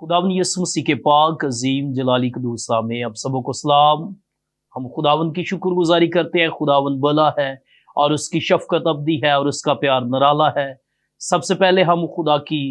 खुदावन यसु मसीह के पाक अजीम जलाली कदूस में आप सबों को सलाम। हम खुदावन की शुक्रगुजारी करते हैं। खुदावन भला है और उसकी शफकत अब्दी है और उसका प्यार निराला है। सबसे पहले हम खुदा की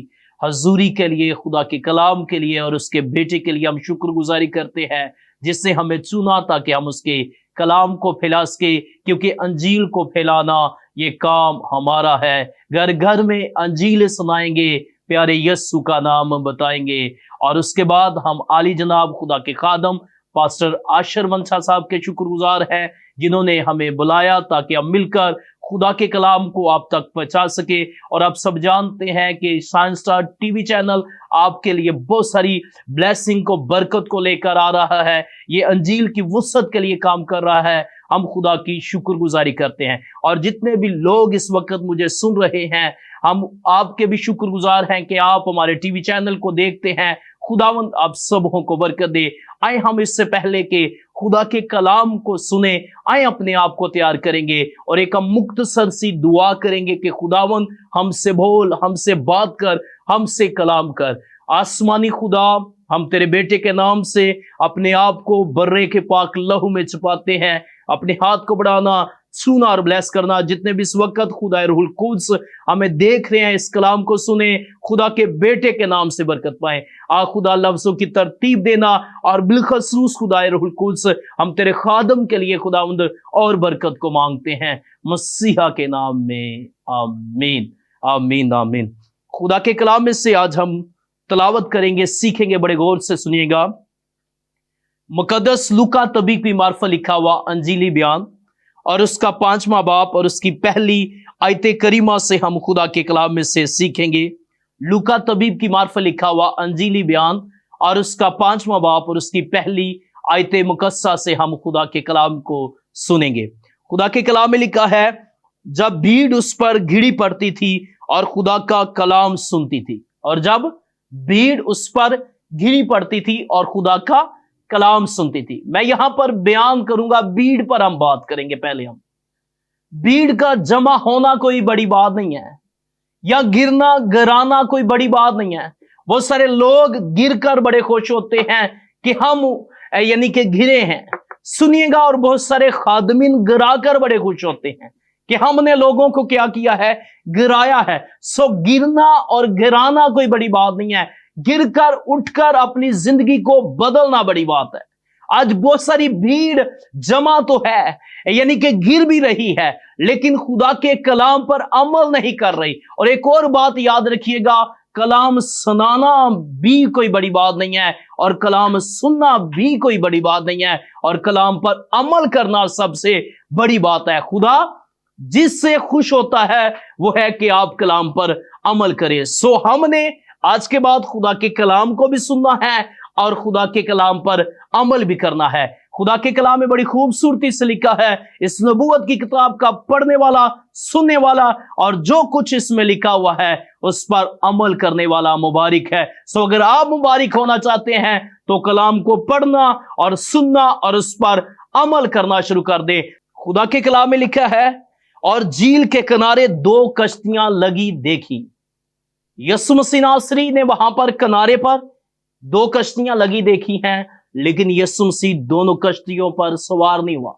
हजूरी के लिए, खुदा के कलाम के लिए और उसके बेटे के लिए हम शुक्रगुजारी करते हैं, जिसने हमें चुना ताकि हम उसके कलाम को फैला सके, क्योंकि अंजील को फैलाना ये काम हमारा है। घर घर में अंजील सुनाएंगे, प्यारे यस्सु का नाम बताएंगे। और उसके बाद हम आली जनाब खुदा के खादम पास्टर आशर मंशा साहब के शुक्रगुजार हैं, जिन्होंने हमें बुलाया ताकि हम मिलकर खुदा के कलाम को आप तक पहुंचा सके। और आप सब जानते हैं कि साइंस स्टार टीवी चैनल आपके लिए बहुत सारी ब्लेसिंग को, बरकत को लेकर आ रहा है। ये अंजील की वुसअत के लिए काम कर रहा है। हम खुदा की शुक्रगुजारी करते हैं। और जितने भी लोग इस वक्त मुझे सुन रहे हैं, हम आपके भी शुक्रगुजार हैं कि आप हमारे टीवी चैनल को देखते हैं। खुदावंद आप सबों को बरकत दे। आए हम इससे पहले कि खुदा के कलाम को सुने, आए अपने आप को तैयार करेंगे और एक हम मुख्तसर सी दुआ करेंगे कि खुदावंद हमसे बोल, हमसे बात कर, हमसे कलाम कर। आसमानी खुदा, हम तेरे बेटे के नाम से अपने आप को बर्रे के पाक लहू में छुपाते हैं। अपने हाथ को बढ़ाना, छूना और ब्लेस करना। जितने भी इस वक्त खुदा रूहुल कुद्स हमें देख रहे हैं, इस कलाम को सुने, खुदा के बेटे के नाम से बरकत पाए। खुदा लफ्जों की तरतीब देना और बिलखसूस खुदा रूहुल कुद्स हम तेरे खादम के लिए खुदावंद और बरकत को मांगते हैं, मसीहा के नाम में, आमीन आमीन आमीन। खुदा के कलाम में से आज हम तलावत करेंगे, सीखेंगे। बड़े गौर से सुनिएगा। मुकद्दस लूका तबीब की मार्फत लिखा हुआ अंजीली बयान और उसका 5वां बाब और उसकी पहली आयते करीमा से हम खुदा के कलाम में से सीखेंगे। लूका तबीब की मार्फत लिखा हुआ अंजीली बयान और उसका 5वां बाब और उसकी पहली आयते मुकद्दसा से हम खुदा के कलाम को सुनेंगे। खुदा के कलाम में लिखा है, जब भीड़ उस पर घिरी पड़ती थी और खुदा का कलाम सुनती थी। और जब भीड़ उस पर घिरी पड़ती थी और खुदा का कलाम सुनती थी। मैं यहां पर बयान करूंगा, भीड़ पर हम बात करेंगे। पहले हम भीड़ का जमा होना कोई बड़ी बात नहीं है, या गिरना गिराना कोई बड़ी बात नहीं है। बहुत सारे लोग गिरकर बड़े खुश होते हैं कि हम यानी कि गिरे हैं, सुनिएगा। और बहुत सारे खादमीन गिराकर बड़े खुश होते हैं कि हमने लोगों को क्या किया है, गिराया है। सो गिरना और गिराना कोई बड़ी बात नहीं है, गिरकर उठकर अपनी जिंदगी को बदलना बड़ी बात है। आज बहुत सारी भीड़ जमा तो है, यानी कि गिर भी रही है, लेकिन खुदा के कलाम पर अमल नहीं कर रही। और एक और बात याद रखिएगा, कलाम सुनाना भी कोई बड़ी बात नहीं है और कलाम सुनना भी कोई बड़ी बात नहीं है, और कलाम पर अमल करना सबसे बड़ी बात है। खुदा जिससे खुश होता है वो है कि आप कलाम पर अमल करें। सो हमने आज के बाद खुदा के कलाम को भी सुनना है और खुदा के कलाम पर अमल भी करना है। खुदा के कलाम में बड़ी खूबसूरती से लिखा है, इस नबूवत की किताब का पढ़ने वाला, सुनने वाला और जो कुछ इसमें लिखा हुआ है उस पर अमल करने वाला मुबारक है। सो अगर आप मुबारक होना चाहते हैं तो कलाम को पढ़ना और सुनना और उस पर अमल करना शुरू कर दे। खुदा के कलाम में लिखा है, और झील के किनारे 2 कश्तियां लगी देखी। यीशु मसीह नासरी ने वहां पर किनारे पर 2 कश्तियां लगी देखी हैं, लेकिन यीशु मसीह दोनों कश्तियों पर सवार नहीं हुआ।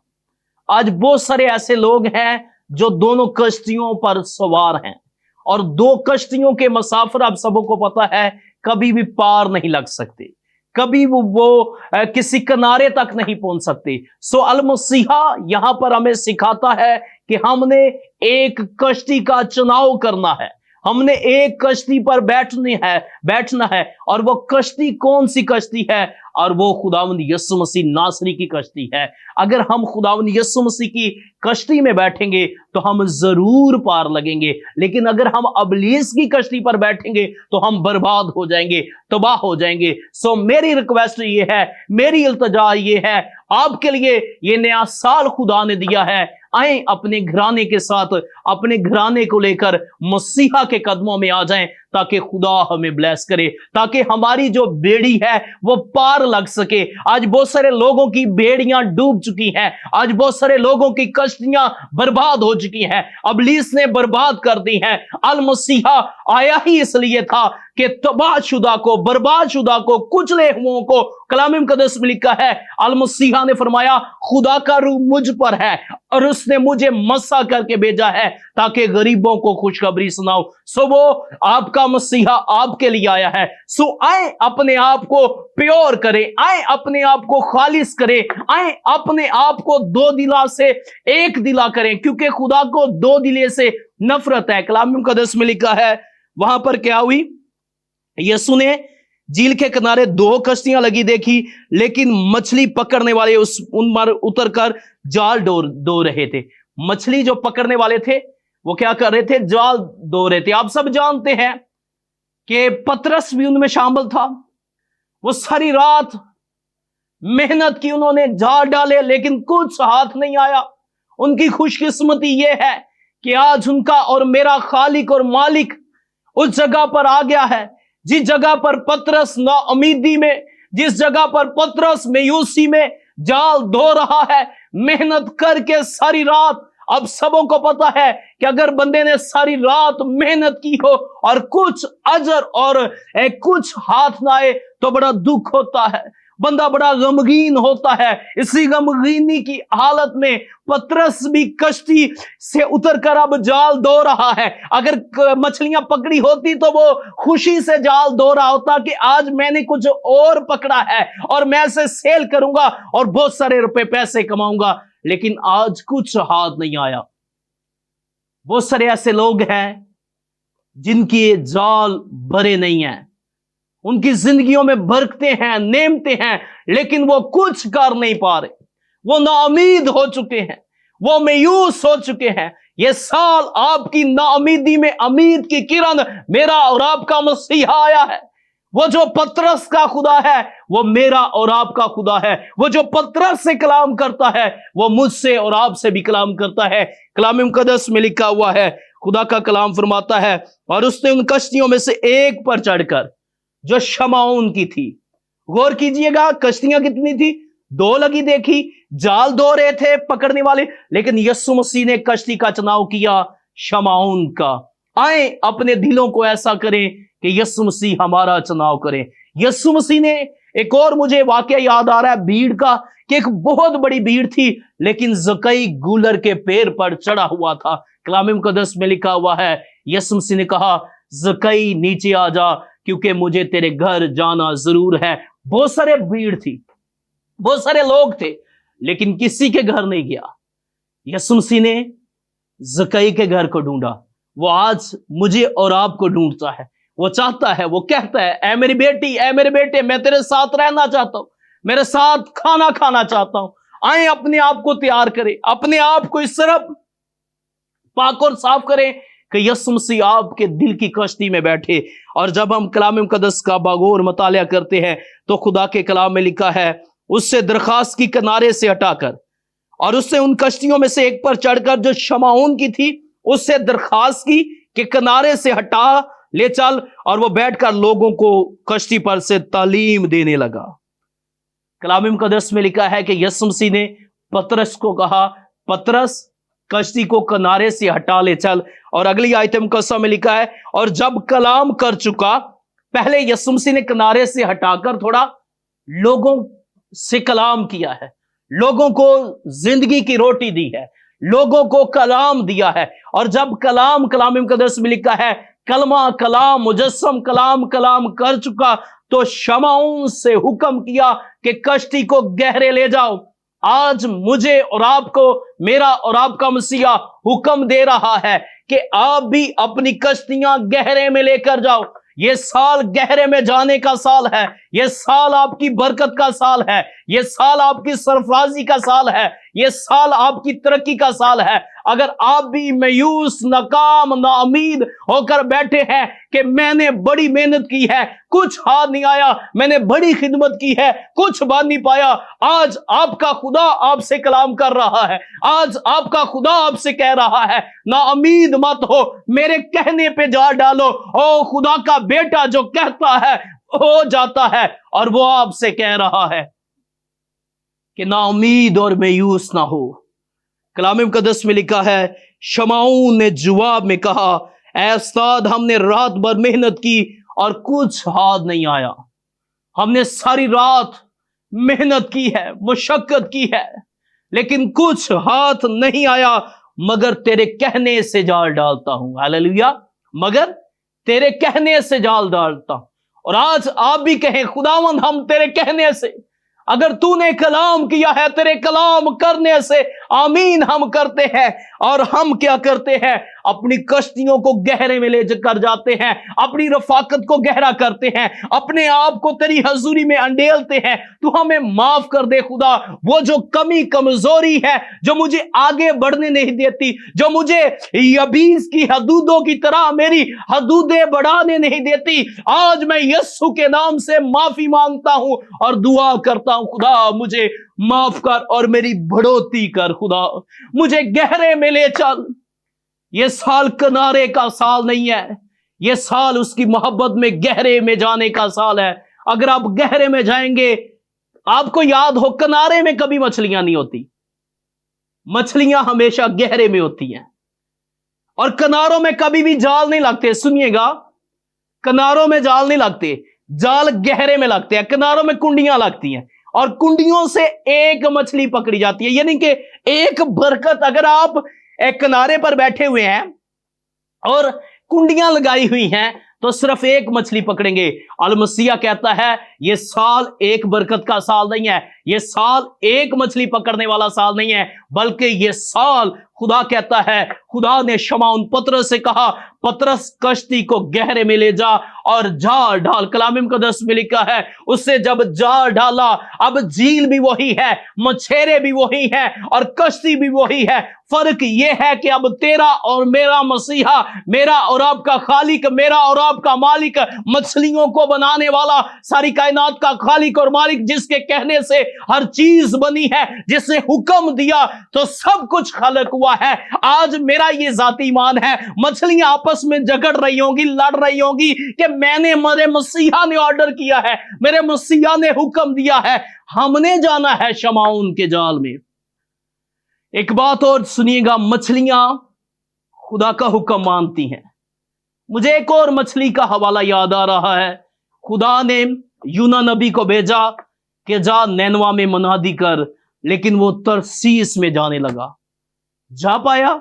आज बहुत सारे ऐसे लोग हैं जो दोनों कश्तियों पर सवार हैं, और 2 कश्तियों के मुसाफिर आप सबों को पता है कभी भी पार नहीं लग सकते, कभी वो किसी किनारे तक नहीं पहुंच सकते। सो अल मसीहा यहां पर हमें सिखाता है कि हमने एक कश्ती का चुनाव करना है, हमने एक कश्ती पर बैठना है। और वो कश्ती कौन सी कश्ती है? और वो खुदावंद यीशु मसीह नासरी की कश्ती है। अगर हम खुदावंद यीशु मसीह की कश्ती में बैठेंगे तो हम जरूर पार लगेंगे, लेकिन अगर हम अबलीस की कश्ती पर बैठेंगे तो हम बर्बाद हो जाएंगे, तबाह हो जाएंगे। सो मेरी रिक्वेस्ट ये है, मेरी इल्तिजा ये है आपके लिए, ये नया साल खुदा ने दिया है, आए अपने घराने के साथ, अपने घराने को लेकर मसीहा के कदमों में आ जाएं, ताकि खुदा हमें ब्लेस करे, ताकि हमारी जो बेड़ी है वो पार लग सके। आज बहुत सारे लोगों की बेड़ियां डूब चुकी हैं, आज बहुत सारे लोगों की कश्तियां बर्बाद हो चुकी हैं, इब्लीस ने बर्बाद कर दी हैं। अल मसीहा आया ही इसलिए था कि तबाहशुदा को, बर्बादशुदा को, कुचले हुओं को, कलाम मुकद्दस में लिखा है, अल मसीहा ने फरमाया खुदा का रूह मुझ पर है और उसने मुझे मसा करके भेजा है ताकि गरीबों को खुशखबरी सुनाओ। सो वो आपका मसीहा आपके लिए आया है। सो आए अपने आप को प्योर करें, आए अपने आप को खालिस करें, आए अपने आप को दो दिला से एक दिला करें, क्योंकि खुदा को दो दिले से नफरत है। कलाम मुकद्दस में लिखा है, वहां पर क्या हुई, यीशु ने झील के किनारे दो कश्तियां लगी देखी, लेकिन मछली पकड़ने वाले उन पर उतर कर जाल डो रहे थे। मछली जो पकड़ने वाले थे वो क्या कर रहे थे, जाल डो रहे थे। आप सब जानते हैं कि पतरस भी उनमें शामिल था। वो सारी रात मेहनत की, उन्होंने जाल डाले लेकिन कुछ हाथ नहीं आया। उनकी खुशकिस्मती ये है कि आज उनका और मेरा खालिक और मालिक उस जगह पर आ गया है जिस जगह पर पतरस नाउमीदी में, जिस जगह पर पतरस मायूसी में जाल धो रहा है, मेहनत करके सारी रात। अब सबों को पता है कि अगर बंदे ने सारी रात मेहनत की हो और कुछ अजर और कुछ हाथ ना आए तो बड़ा दुख होता है, बंदा बड़ा गमगीन होता है। इसी गमगीनी की हालत में पतरस भी कश्ती से उतरकर अब जाल धो रहा है। अगर मछलियां पकड़ी होती तो वो खुशी से जाल धो रहा होता कि आज मैंने कुछ और पकड़ा है और मैं इसे सेल करूंगा और बहुत सारे रुपए पैसे कमाऊंगा, लेकिन आज कुछ हाथ नहीं आया। बहुत सारे ऐसे लोग हैं जिनके जाल भरे नहीं हैं, उनकी जिंदगियों में बरकतें हैं, नेमतें हैं, लेकिन वो कुछ कर नहीं पा रहे। वो नाउमीद हो चुके हैं, वो मायूस हो चुके हैं। ये साल आपकी नाउमीदी में उम्मीद की किरण मेरा और आपका मसीहा आया है। वो जो पतरस का खुदा है वो मेरा और आपका खुदा है। वो जो पतरस से कलाम करता है वो मुझसे और आपसे भी कलाम करता है। कलाम मुकद्दस में लिखा हुआ है, खुदा का कलाम फरमाता है, और उसने उन कश्तियों में से एक पर चढ़कर जो शमाउन की थी, गौर कीजिएगा कश्तियां कितनी थी, दो लगी देखी, जाल धो रहे थे पकड़ने वाले, लेकिन यीशु मसीह ने कश्ती का चुनाव किया शमाउन का। आए अपने दिलों को ऐसा करें कि यीशु मसीह हमारा चुनाव करें। यीशु मसीह ने एक और मुझे वाकया याद आ रहा है भीड़ का, कि एक बहुत बड़ी भीड़ थी लेकिन जकई गूलर के पैर पर चढ़ा हुआ था। कलाम मुकद्दस में लिखा हुआ है, यीशु मसीह ने कहा जकई नीचे आ जा क्योंकि मुझे तेरे घर जाना जरूर है। बहुत सारे भीड़ थी, बहुत सारे लोग थे, लेकिन किसी के घर नहीं गया। यीशु मसीह ने जकई के घर को ढूंढा। वो आज मुझे और आपको ढूंढता है। वो चाहता है, वो कहता है, ऐ मेरी बेटी, ऐ मेरे बेटे, मैं तेरे साथ रहना चाहता हूं, मेरे साथ खाना खाना चाहता हूं। आए अपने आप को तैयार करें, अपने आप को इस तरफ पाक और साफ करें कि यीशु मसीह आपके दिल की कश्ती में बैठे। और जब हम कलाम मुकद्दस का बागौर मुतालिया करते हैं तो खुदा के कलाम में लिखा है, उससे दरखास्त की किनारे से हटाकर, और उससे उन कश्तियों में से एक पर चढ़कर जो शमाउन की थी, उससे दरखास्त की कि किनारे से हटा ले चल, और वो बैठकर लोगों को कश्ती पर से तालीम देने लगा। कलाम मुकद्दस में लिखा है कि यीशु मसीह ने पतरस को कहा, पतरस कश्ती को किनारे से हटा ले चल। और अगली आयत मुकद्दसा में लिखा है, और जब कलाम कर चुका, पहले यीशु मसीह ने किनारे से हटाकर थोड़ा लोगों से कलाम किया है, लोगों को जिंदगी की रोटी दी है, लोगों को कलाम दिया है। और जब कलाम मुकद्दस में लिखा है, कलमा कलाम मुजस्सम कलाम कर चुका, तो शमाउन से हुक्म किया कि कश्ती को गहरे ले जाओ। आज मुझे और आपको, मेरा और आपका मसीहा हुक्म दे रहा है कि आप भी अपनी कश्तियां गहरे में लेकर जाओ। ये साल गहरे में जाने का साल है, ये साल आपकी बरकत का साल है, ये साल आपकी सरफराजी का साल है, ये साल आपकी तरक्की का साल है। अगर आप भी मायूस, नाकाम, नाउमीद होकर बैठे हैं कि मैंने बड़ी मेहनत की है, कुछ हाथ नहीं आया, मैंने बड़ी खिदमत की है, कुछ बात नहीं पाया, आज आपका खुदा आपसे कलाम कर रहा है, आज आपका खुदा आपसे कह रहा है, नाउमीद मत हो, मेरे कहने पे जा डालो। ओ खुदा का बेटा जो कहता है हो जाता है, और वो आपसे कह रहा है कि नाउमीद और मायूस ना हो। कलाम मुकद्दस में लिखा है, शमाऊन ने जवाब में कहा, ऐ उस्ताद, हमने रात भर मेहनत की और कुछ हाथ नहीं आया। हमने सारी रात मेहनत की है, मुशक्कत की है, लेकिन कुछ हाथ नहीं आया, मगर तेरे कहने से जाल डालता हूं। हालेलुया। मगर तेरे कहने से जाल डालता हूं। और आज आप भी कहें, खुदावंद हम तेरे कहने से, अगर तूने कलाम किया है, तेरे कलाम करने से आमीन हम करते हैं। और हम क्या करते हैं? अपनी कश्तियों को गहरे में ले कर जाते हैं, अपनी रफाकत को गहरा करते हैं, अपने आप को तेरी हजूरी में अंडेलते हैं। तू हमें माफ कर दे खुदा, वो जो कमी कमजोरी है जो मुझे आगे बढ़ने नहीं देती, जो मुझे यबीस की हदूदों की तरह मेरी हदूदें बढ़ाने नहीं देती, आज मैं यीशु के नाम से माफी मांगता हूं और दुआ करता हूं, खुदा मुझे माफ कर और मेरी बढ़ोतरी कर। खुदा मुझे गहरे में ले चल। ये साल किनारे का साल नहीं है, ये साल उसकी मोहब्बत में गहरे में जाने का साल है। अगर आप गहरे में जाएंगे, आपको याद हो किनारे में कभी मछलियां नहीं होती, मछलियां हमेशा गहरे में होती हैं। और किनारों में कभी भी जाल नहीं लगते। सुनिएगा, किनारों में जाल नहीं लगते, जाल गहरे में लगते हैं। किनारों में कुंडियां लगती हैं और कुंडियों से एक मछली पकड़ी जाती है, यानी कि एक बरकत। अगर आप एक किनारे पर बैठे हुए हैं और कुंडियां लगाई हुई हैं तो सिर्फ एक मछली पकड़ेंगे। अल मसीहा कहता है ये साल एक बरकत का साल नहीं है, ये साल एक मछली पकड़ने वाला साल नहीं है, बल्कि ये साल, खुदा कहता है, खुदा ने शमाउन पतरस से कहा, पतरस कश्ती को गहरे में ले जा और जाल डाल। कलाम मुकद्दस में लिखा है, उससे जब जाल डाला, अब झील भी वही है, मछेरे भी वही है और कश्ती भी वही है। फर्क यह है कि अब तेरा और मेरा मसीहा, मेरा और आपका खालिक, मेरा और आपका मालिक, मछलियों को बनाने वाला, सारी कायनात का खालिक और मालिक, जिसके कहने से हर चीज बनी है, जिसने हुक्म दिया तो सब कुछ खलक हुआ है। आज मेरा ये जाती ईमान है, मछलियां आपस में झगड़ रही होंगी, लड़ रही होंगी कि मैंने, मेरे मसीहा ने ऑर्डर किया है, मेरे मसीहा ने हुक्म दिया है, हमने जाना है शमाउन के जाल में। एक बात और सुनिएगा, मछलियां खुदा का हुक्म मानती हैं। मुझे एक और मछली का हवाला याद आ रहा है। खुदा ने यूना नबी को भेजा कि जा नैनवा में मनादी कर, लेकिन वो तरसीस में जाने लगा। जा पाया?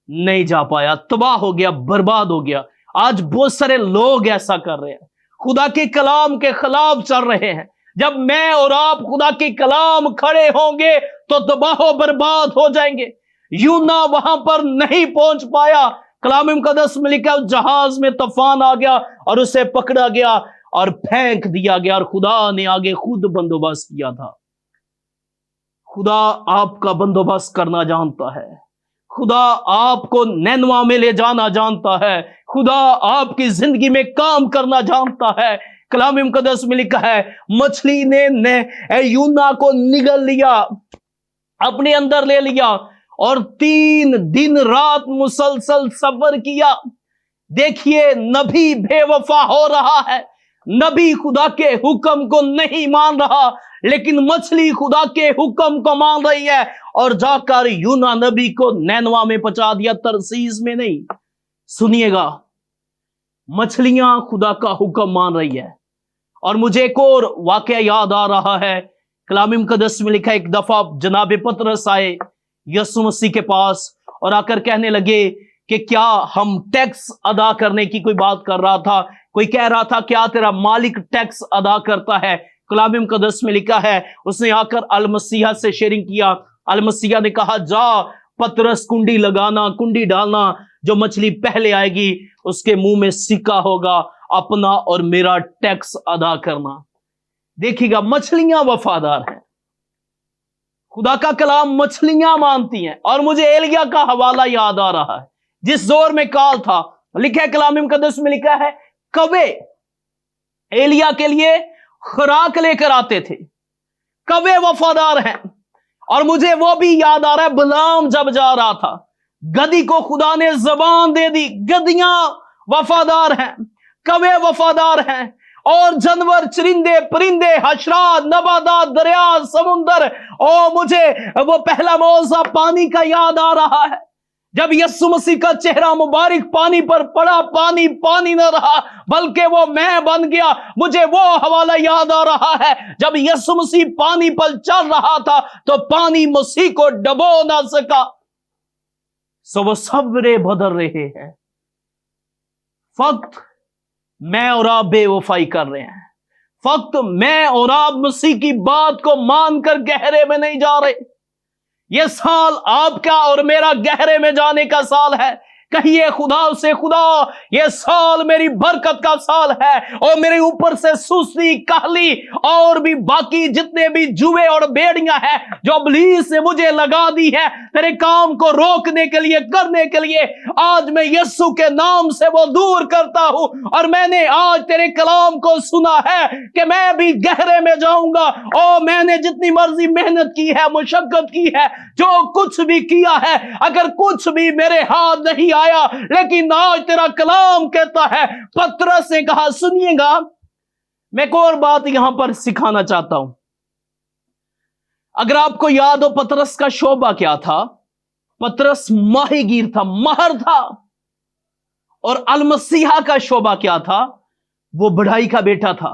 नहीं जा पाया, तबाह हो गया, बर्बाद हो गया। आज बहुत सारे लोग ऐसा कर रहे हैं, खुदा के कलाम के खिलाफ चल रहे हैं। जब मैं और आप खुदा के कलाम खड़े होंगे तो तबाह बर्बाद हो जाएंगे। यूना वहां पर नहीं पहुंच पाया। कलाम मुकद्दस में लिखा, जहाज में तूफान आ गया और उसे पकड़ा गया और फेंक दिया गया, और खुदा ने आगे खुद बंदोबस्त किया था। खुदा आपका बंदोबस्त करना जानता है, खुदा आपको नैनवा में ले जाना जानता है, खुदा आपकी जिंदगी में काम करना जानता है। कलाम मुकद्दस में लिखा है, मछली ने यूना को निगल लिया, अपने अंदर ले लिया और 3 दिन रात मुसलसल सब्र किया। देखिए, नबी बेवफा हो रहा है, नबी खुदा के हुक्म को नहीं मान रहा, लेकिन मछली खुदा के हुक्म को मान रही है और जाकर यूना नबी को नैनवा में पहुंचा दिया, तरसीस में नहीं। सुनिएगा, मछलियां खुदा का हुक्म मान रही है। और मुझे एक और वाकया याद आ रहा है। कलाम मुकद्दस में लिखा, एक दफा जनाब पतरस आए यीशु मसीह के पास और आकर कहने लगे कि क्या हम टैक्स अदा करने की कोई बात कर रहा था, कोई कह रहा था क्या तेरा मालिक टैक्स अदा करता है। कलाम मुकद्दस में लिखा है, उसने आकर अल मसीहा से शेयरिंग किया। अल मसीहा ने कहा, जा पतरस कुंडी लगाना, कुंडी डालना, जो मछली पहले आएगी उसके मुंह में सिक्का होगा, अपना और मेरा टैक्स अदा करना। देखिएगा, मछलियां वफादार हैं, खुदा का कलाम मछलियां मानती हैं। और मुझे एलिया का हवाला याद आ रहा है, जिस दौर में काल था। लिखा है कलाम मुकद्दस में लिखा है, कौवे एलिया के लिए खुराक लेकर आते थे। कौवे वफादार हैं। और मुझे वो भी याद आ रहा है, बिलाम जब जा रहा था, गधी को खुदा ने जबान दे दी। गधियां वफादार हैं, कौवे वफादार हैं। और जानवर, चरिंदे, परिंदे, हशरात, नबादात, दरिया, समुंदर। मुझे वो पहला मौजा पानी का याद आ रहा है, जब यीशु मसीह का चेहरा मुबारक पानी पर पड़ा, पानी पानी न रहा बल्कि वो मैं बन गया। मुझे वो हवाला याद आ रहा है, जब यीशु मसीह पानी पर चल रहा था तो पानी मसीह को डबो ना सका। सो वो सबरे बदल रहे हैं, फक्त मैं और आप बेवफाई कर रहे हैं, फक्त मैं और आप मसीह की बात को मानकर गहरे में नहीं जा रहे। ये साल आपका और मेरा गहरे में जाने का साल है। कहिए खुदा से, खुदा ये साल मेरी बरकत का साल है, और मेरे ऊपर से सुस्ती, काहली और भी बाकी जितने भी जुए और बेड़ियां हैं जो इब्लीस ने मुझे लगा दी है तेरे काम को रोकने के लिए, करने के लिए, आज मैं यीशु के नाम से वो दूर करता हूं। और मैंने आज तेरे कलाम को सुना है कि मैं भी गहरे में जाऊंगा, और मैंने जितनी मर्जी मेहनत की है, मुशक्कत की है, जो कुछ भी किया है, अगर कुछ भी मेरे हाथ नहीं आया, लेकिन आज तेरा कलाम कहता है, पतरस ने कहा, सुनिएगा मैं एक और बात यहां पर सिखाना चाहता हूं। अगर आपको याद हो पतरस का शोभा क्या था, पतरस माहीगीर था, माहर था। और अलमसीहा का शोभा क्या था, वो बढ़ाई का बेटा था।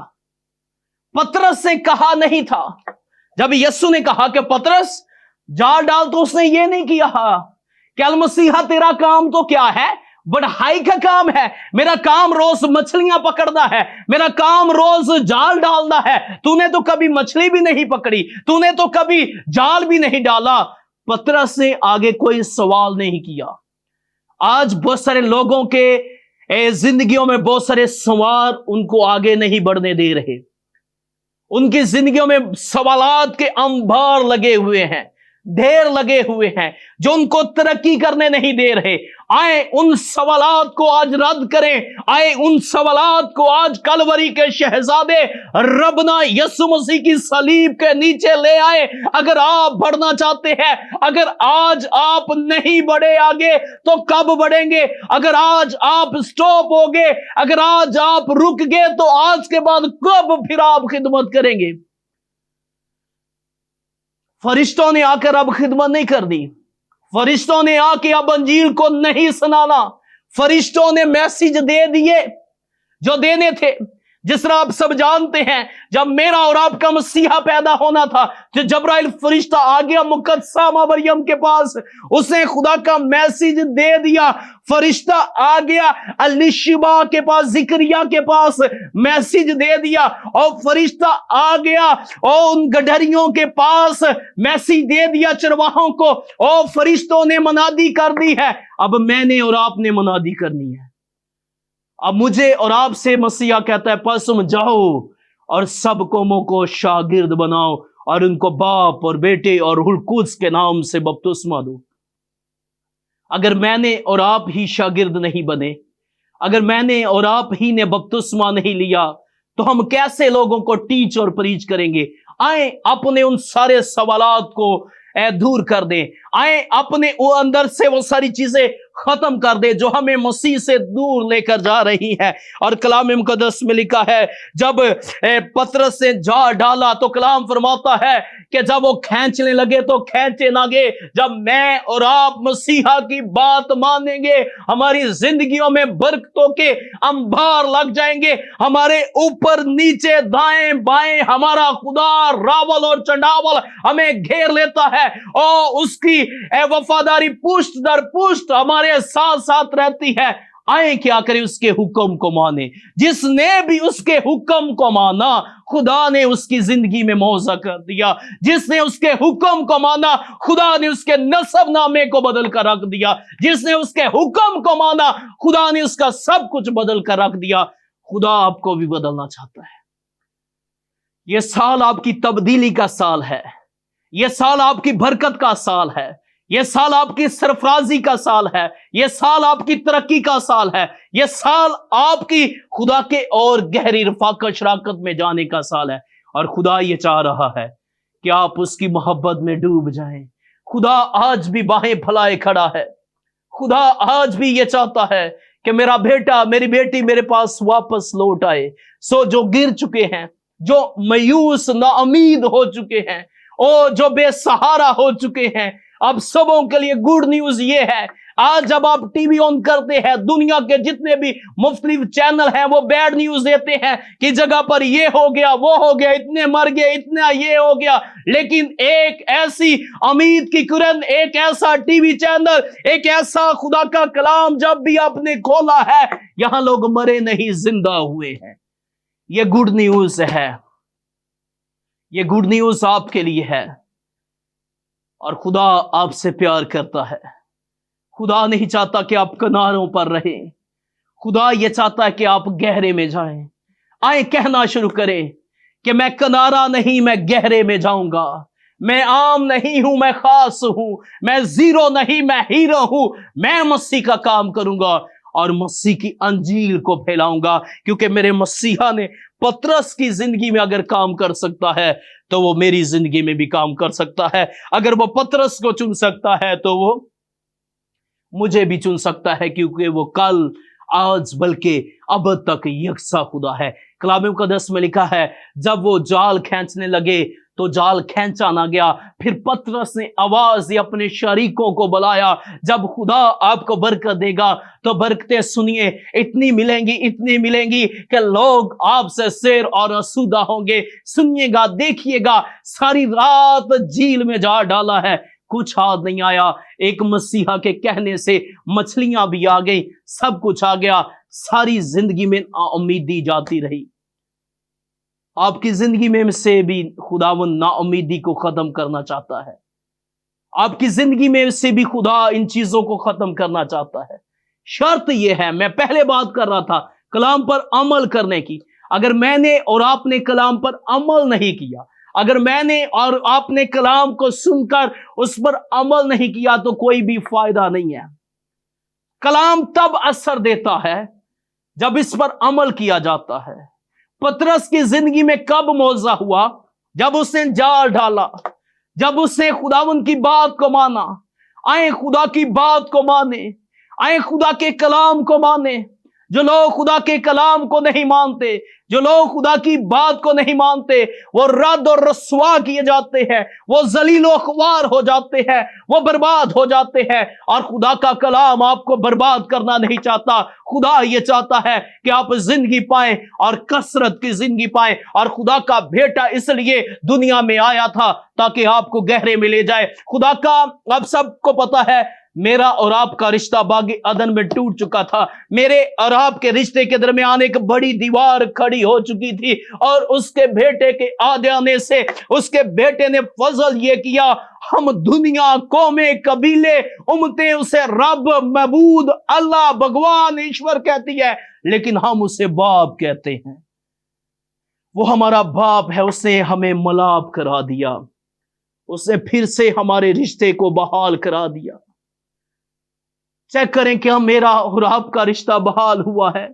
पतरस से कहा नहीं था, जब यीशु ने कहा कि पतरस जाल डाल, तो उसने ये नहीं किया कि अलमसीहा तेरा काम तो क्या है, बढ़ाई का काम है, मेरा काम रोज मछलियां पकड़ना है, मेरा काम रोज जाल डालना है। तूने तो कभी मछली भी नहीं पकड़ी, तूने तो कभी जाल भी नहीं डाला। पतरस ने आगे कोई सवाल नहीं किया। आज बहुत सारे लोगों के जिंदगियों में बहुत सारे सवाल उनको आगे नहीं बढ़ने दे रहे। उनकी जिंदगियों में सवालात के अंबार लगे हुए हैं, ढेर लगे हुए हैं, जो उनको तरक्की करने नहीं दे रहे। आए उन सवालात को आज रद्द करें, आए उन सवालात को आज कलवरी के शहजादे रबना यीशु मसीह की सलीब के नीचे ले आए। अगर आप बढ़ना चाहते हैं, अगर आज आप नहीं बढ़े आगे तो कब बढ़ेंगे? अगर आज आप स्टॉप हो गए, अगर आज आप रुक गए, तो आज के बाद कब फिर आप खिदमत करेंगे? फरिश्तों ने आकर अब खिदमत नहीं करनी, फरिश्तों ने आके अब अंजील को नहीं सुनाना। फरिश्तों ने मैसेज दे दिए जो देने थे। जिस तरह आप सब जानते हैं, जब मेरा और आपका मसीहा पैदा होना था, तो जब्राइल फरिश्ता आ गया मुकद्दसा मां मरियम के पास, उसने खुदा का मैसेज दे दिया। फरिश्ता आ गया अलीशिबा के पास, जिक्रिया के पास मैसेज दे दिया, और फरिश्ता आ गया और उन गडरियों के पास मैसेज दे दिया, चरवाहों को, और फरिश्तों ने मनादी कर दी है। अब मैंने और आपने मनादी करनी है। अब मुझे और आपसे मसीहा कहता है, पसम जाओ और सब कौमों को शागिर्द बनाओ और उनको बाप और बेटे और रूह कुद्स के नाम से बपतिस्मा दो। अगर मैंने और आप ही शागिर्द नहीं बने, अगर मैंने और आप ही ने बपतिस्मा नहीं लिया, तो हम कैसे लोगों को टीच और प्रीच करेंगे? आए अपने उन सारे सवालात को दूर कर दें, आए अपने वो अंदर से वो सारी चीजें खत्म कर दे जो हमें मसीह से दूर लेकर जा रही है। और कलाम मुकद्दस में लिखा है, जब पतरस से जा डाला तो कलाम फरमाता है कि जब वो खींचने लगे तो खींचे लगे। जब मैं और आप मसीहा की बात मानेंगे, हमारी जिंदगियों में बरकतों के अंबार लग जाएंगे। हमारे ऊपर नीचे दाएं बाएं हमारा खुदा रावल और चंडावल हमें घेर लेता है, और उसकी वफादारी पुष्ट दर पुष्ट हमारे साथ साथ रहती है। आए क्या करें? उसके हुक्म को माने। जिसने भी उसके हुक्म को माना, खुदा ने उसकी जिंदगी में मौजा कर दिया। जिसने उसके हुक्म को माना, खुदा ने उसके नसब नामे को बदल कर रख दिया। जिसने उसके हुक्म को माना, खुदा ने उसका सब कुछ बदल कर रख दिया। खुदा आपको भी बदलना चाहता है। यह साल आपकी तब्दीली का साल है, यह साल आपकी बरकत का साल है, यह साल आपकी सरफराजी का साल है, यह साल आपकी तरक्की का साल है, यह साल आपकी खुदा के और गहरी रफाकत शराकत में जाने का साल है। और खुदा ये चाह रहा है कि आप उसकी मोहब्बत में डूब जाएं। खुदा आज भी बाहें फैलाए खड़ा है। खुदा आज भी ये चाहता है कि मेरा बेटा मेरी बेटी मेरे पास वापस लौट आए। सो जो गिर चुके हैं, जो मायूस नाउम्मीद हो चुके हैं, और जो बेसहारा हो चुके हैं, अब सबों के लिए गुड न्यूज ये है, आज जब आप टीवी ऑन करते हैं, दुनिया के जितने भी मुख्तलिफ चैनल हैं वो बैड न्यूज देते हैं कि जगह पर ये हो गया, वो हो गया, इतने मर गए, इतना ये हो गया। लेकिन एक ऐसी उम्मीद की किरण, एक ऐसा टीवी चैनल, एक ऐसा खुदा का कलाम जब भी आपने खोला है, यहां लोग मरे नहीं जिंदा हुए हैं। ये गुड न्यूज है, ये गुड न्यूज आपके लिए है। और खुदा आपसे प्यार करता है। खुदा नहीं चाहता कि आप किनारों पर रहें, खुदा यह चाहता है कि आप गहरे में जाएं। आए कहना शुरू करें कि मैं किनारा नहीं, मैं गहरे में जाऊंगा। मैं आम नहीं हूं, मैं खास हूं। मैं जीरो नहीं, मैं हीरो हूं। मैं मसीह का काम करूंगा और मसीह की अंजील को फैलाऊंगा, क्योंकि मेरे मसीहा ने पतरस की जिंदगी में अगर काम कर सकता है तो वो मेरी जिंदगी में भी काम कर सकता है। अगर वो पतरस को चुन सकता है तो वो मुझे भी चुन सकता है, क्योंकि वो कल, आज, बल्कि अब तक यकसा खुदा है। कलाम मुकद्दस में लिखा है, जब वो जाल खींचने लगे तो जाल खींचा ना गया। फिर पतरस ने आवाज दी, अपने शरीकों को बुलाया। जब खुदा आपको बरकत देगा तो बरकतें सुनिए, इतनी मिलेंगी कि लोग आपसे शेर और आसूदा होंगे। सुनिएगा, देखिएगा, सारी रात झील में जा डाला है, कुछ हाथ नहीं आया। एक मसीहा के कहने से मछलियां भी आ गई, सब कुछ आ गया। सारी जिंदगी में नाउम्मीदी जाती रही। आपकी जिंदगी में से भी खुदावंद नाउम्मीदी को खत्म करना चाहता है। आपकी जिंदगी में से भी खुदा इन चीजों को खत्म करना चाहता है। शर्त यह है, मैं पहले बात कर रहा था कलाम पर अमल करने की। अगर मैंने और आपने कलाम पर अमल नहीं किया, अगर मैंने और आपने कलाम को सुनकर उस पर अमल नहीं किया, तो कोई भी फायदा नहीं है। कलाम तब असर देता है जब इस पर अमल किया जाता है। पतरस की जिंदगी में कब मौजा हुआ? जब उसने जाल डाला, जब उसने खुदावंद की बात को माना। आए खुदा की बात को माने, आए खुदा के कलाम को माने। जो लोग खुदा के कलाम को नहीं मानते, जो लोग खुदा की बात को नहीं मानते, वो रद्द और रस्वा किए जाते हैं, वो जलीलो ख्वार हो जाते हैं, वो बर्बाद हो जाते हैं। और खुदा का कलाम आपको बर्बाद करना नहीं चाहता। खुदा ये चाहता है कि आप जिंदगी पाएं और कसरत की जिंदगी पाएं। और खुदा का बेटा इसलिए दुनिया में आया था ताकि आपको गहरे में ले जाए। खुदा का, आप सबको पता है, मेरा और आपका रिश्ता बागी अदन में टूट चुका था। मेरे और आपके रिश्ते के दरमियान एक बड़ी दीवार खड़ी हो चुकी थी। और उसके बेटे के आ जाने से उसके बेटे ने फजल ये किया, हम दुनिया, कौमें, कबीले, उम्मतें उसे रब, मबूद, अल्लाह, भगवान, ईश्वर कहती है, लेकिन हम उसे बाप कहते हैं। वो हमारा बाप है। उसने हमें मलाप करा दिया, उसने फिर से हमारे रिश्ते को बहाल करा दिया। चेक करें, क्या मेरा और आपका रिश्ता बहाल हुआ है?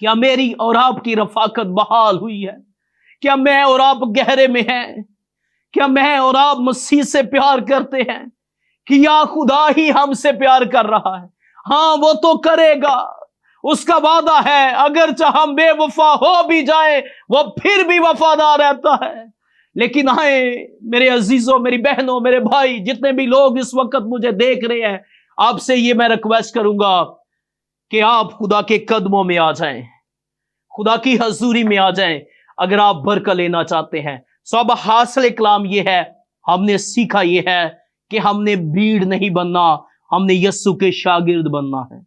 क्या मेरी और आपकी रफाकत बहाल हुई है? क्या मैं और आप गहरे में हैं? क्या मैं और आप मसीह से प्यार करते हैं? कि या खुदा ही हमसे प्यार कर रहा है? हाँ, वो तो करेगा, उसका वादा है। अगर हम बेवफा हो भी जाए, वो फिर भी वफादार रहता है। लेकिन आए मेरे अजीजों, मेरी बहनों, मेरे भाई, जितने भी लोग इस वक्त मुझे देख रहे हैं, आपसे ये मैं रिक्वेस्ट करूंगा कि आप खुदा के कदमों में आ जाएं, खुदा की हजूरी में आ जाएं। अगर आप बरकत लेना चाहते हैं, सो अब हासिल कलाम ये है, हमने सीखा ये है कि हमने भीड़ नहीं बनना, हमने यस्सु के शागिर्द बनना है।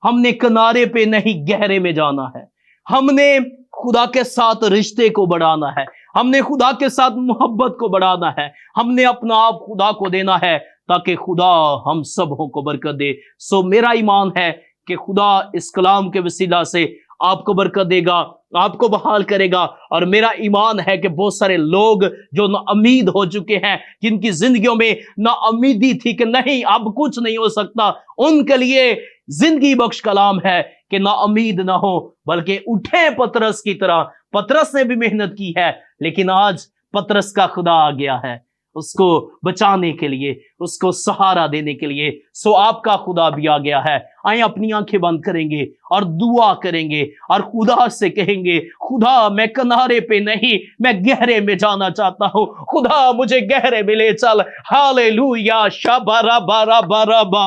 हमने किनारे पे नहीं, गहरे में जाना है। हमने खुदा के साथ रिश्ते को बढ़ाना है, हमने खुदा के साथ मोहब्बत को बढ़ाना है। हमने अपना आप खुदा को देना है ताकि खुदा हम सबों को बरकत दे। सो मेरा ईमान है कि खुदा इस कलाम के वसीला से आपको बरकत देगा, आपको बहाल करेगा। और मेरा ईमान है कि बहुत सारे लोग जो नाउम्मीद हो चुके हैं, जिनकी जिंदगियों में नाउम्मीदी थी कि नहीं अब कुछ नहीं हो सकता, उनके लिए जिंदगी बख्श कलाम है कि नाउम्मीद ना हो, बल्कि उठे पतरस की तरह। पतरस ने भी मेहनत की है, लेकिन आज पतरस का खुदा आ गया है। उसको बचाने के लिए, उसको सहारा देने के लिए। सो आपका खुदा भी आ गया है। आइए अपनी आंखें बंद करेंगे और दुआ करेंगे और खुदा से कहेंगे, खुदा मैं किनारे पे नहीं, मैं गहरे में जाना चाहता हूं। खुदा मुझे गहरे में ले चल। हालेलुया। शाबा राबा राबा राबा।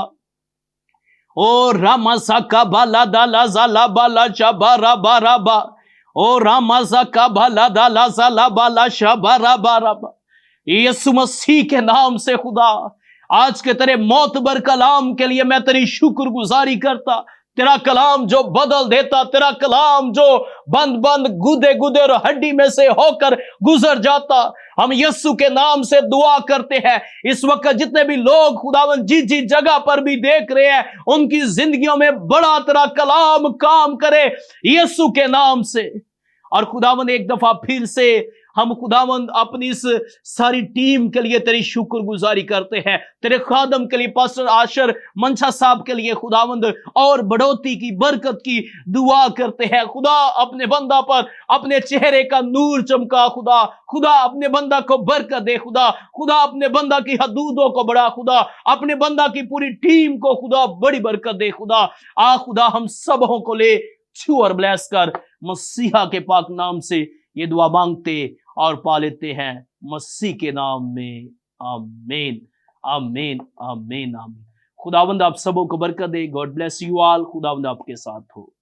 ओ रामासा का बाला दाला जाला बाला शाबा राबा राबा। ओ रामासा का बाला दाला जाला बाला शाबा राबा राबा। यीशु मसीह के नाम से खुदा, आज के तेरे मोतबर कलाम के लिए मैं तेरी शुक्रगुजारी करता। तेरा कलाम जो बदल देता, तेरा कलाम जो बंद बंद गुदे गुदे और हड्डी में से होकर गुजर जाता। हम यीशु के नाम से दुआ करते हैं, इस वक्त जितने भी लोग खुदावन जिस जगह पर भी देख रहे हैं, उनकी जिंदगियों में बड़ा तेरा कलाम काम करे यीशु के नाम से। और खुदावन एक दफा फिर से हम खुदावंद अपनी इस सारी टीम के लिए तेरी शुक्रगुजारी करते हैं, तेरे खादम के लिए पास्टर आशर मंशा साहब के लिए खुदावंद और बढ़ोतरी की बरकत की दुआ करते हैं। खुदा अपने बंदा पर अपने चेहरे का नूर चमका। खुदा खुदा अपने बंदा को बरकत दे। खुदा खुदा अपने बंदा की हदूदों को बढ़ा। खुदा अपने बंदा की पूरी टीम को खुदा बड़ी बरकत दे। खुदा खुदा हम सबों को ले छू और ब्लेस कर। मसीहा के पाक नाम से ये दुआ मांगते और पा लेते हैं मसीह के नाम में। आमीन आमीन आमीन आमीन। खुदावंद आप सबों को बरकत दे। God bless you all. खुदावंद आपके साथ हो।